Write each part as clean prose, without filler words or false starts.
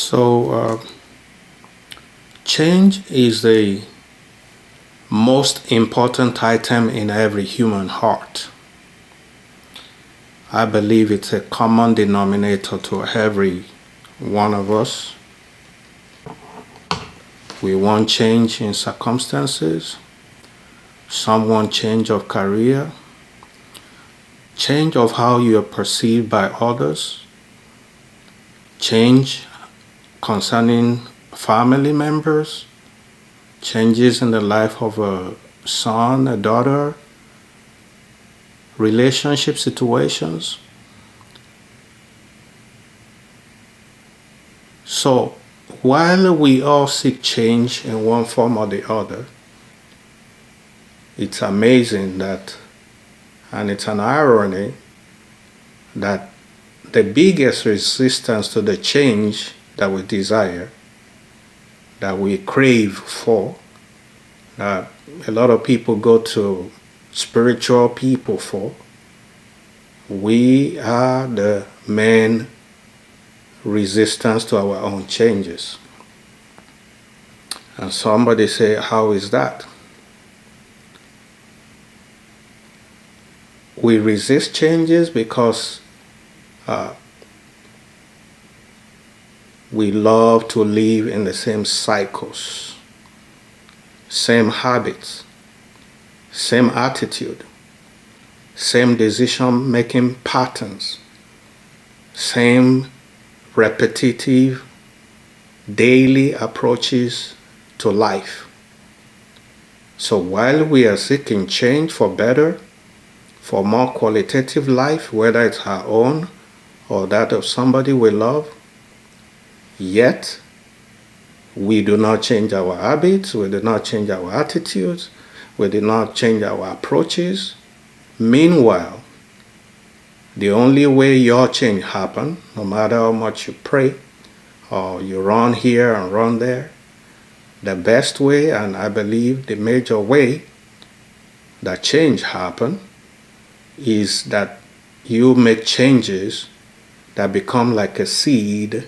So, change is the most important item in every human heart. I believe it's a common denominator to every one of us. We want change in circumstances, some want change of career, change of how you are perceived by others, change concerning family members, changes in the life of a son, a daughter, relationship situations. So, while we all seek change in one form or the other, it's amazing that, and it's an irony, that the biggest resistance to the change that we desire, that we crave for, that a lot of people go to spiritual people for, we are the main resistance to our own changes. And somebody say, how is that? We resist changes because we love to live in the same cycles, same habits, same attitude, same decision-making patterns, same repetitive daily approaches to life. So while we are seeking change for better, for more qualitative life, whether it's our own or that of somebody we love, yet we do not change our habits, we do not change our attitudes, we do not change our approaches. Meanwhile, the only way your change happens, no matter how much you pray or you run here and run there, the best way, and I believe the major way that change happens, is that you make changes that become like a seed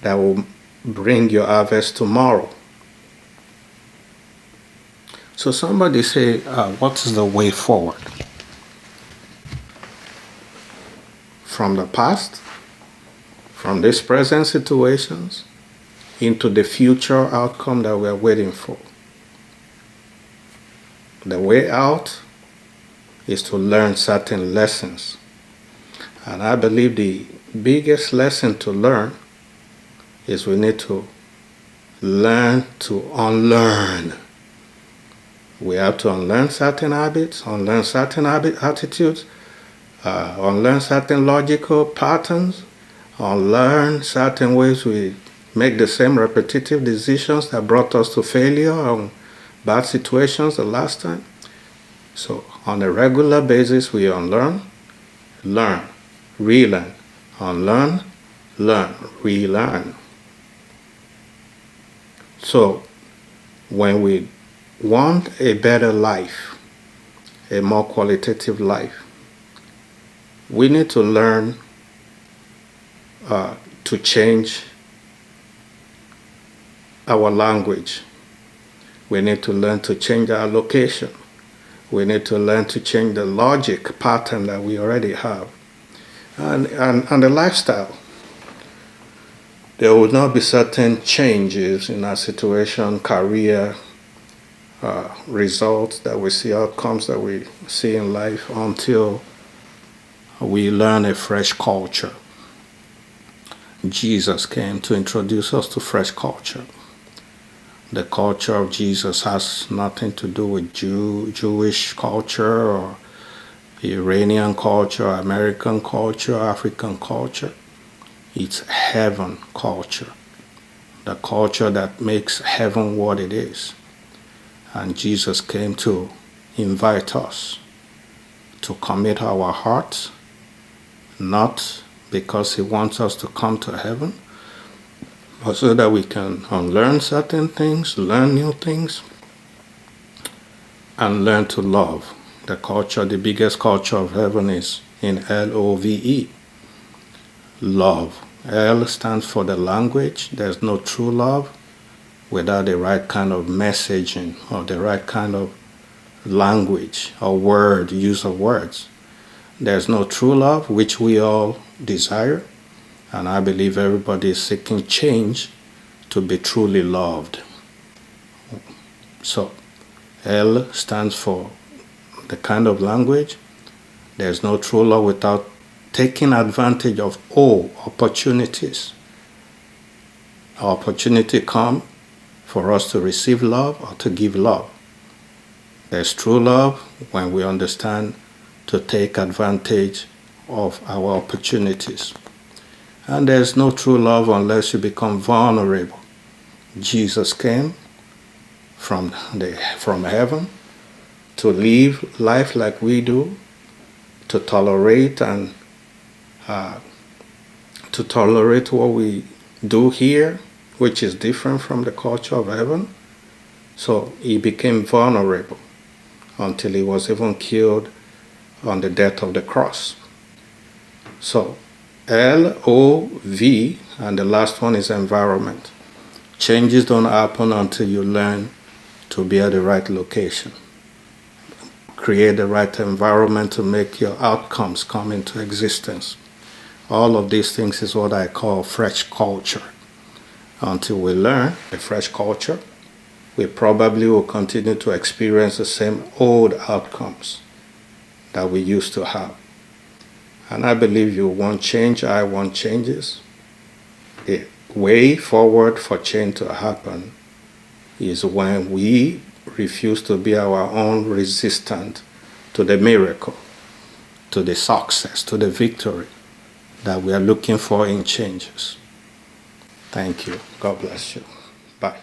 that will bring your harvest tomorrow. So somebody say, what is the way forward? From the past, from these present situations, into the future outcome that we are waiting for. The way out is to learn certain lessons. And I believe the biggest lesson to learn is we need to learn to unlearn. We have to unlearn certain habits, unlearn certain attitudes, unlearn certain logical patterns, unlearn certain ways we make the same repetitive decisions that brought us to failure or bad situations the last time. So on a regular basis, we unlearn, learn, relearn, unlearn, learn, relearn. So when we want a better life, a more qualitative life, we need to learn to change our language. We need to learn to change our location. We need to learn to change the logic pattern that we already have. And the lifestyle. There will not be certain changes in our situation, career, results that we see, outcomes that we see in life until we learn a fresh culture. Jesus came to introduce us to fresh culture. The culture of Jesus has nothing to do with Jewish culture or Iranian culture, American culture, African culture. It's heaven culture. The culture that makes heaven what it is. And Jesus came to invite us to commit our hearts, not because he wants us to come to heaven, but so that we can unlearn certain things, learn new things, and learn to love. The culture, the biggest culture of heaven is in Love. Love. L stands for the language. There's no true love without the right kind of messaging or the right kind of language or use of words. There's no true love, which we all desire, and I believe everybody is seeking change to be truly loved. So, L stands for the kind of language. There's no true love without taking advantage of all opportunities. Opportunity come for us to receive love or to give love. There's true love when we understand to take advantage of our opportunities. And there's no true love unless you become vulnerable. Jesus came from heaven to live life like we do, to tolerate what we do here, which is different from the culture of heaven. So he became vulnerable until he was even killed on the death of the cross. So LOV, and the last one is environment. Changes don't happen until you learn to be at the right location. Create the right environment to make your outcomes come into existence. All of these things is what I call fresh culture. Until we learn a fresh culture, we probably will continue to experience the same old outcomes that we used to have. And I believe you want change, I want changes. The way forward for change to happen is when we refuse to be our own resistant to the miracle, to the success, to the victory that we are looking for in changes. Thank you. God bless you. Bye.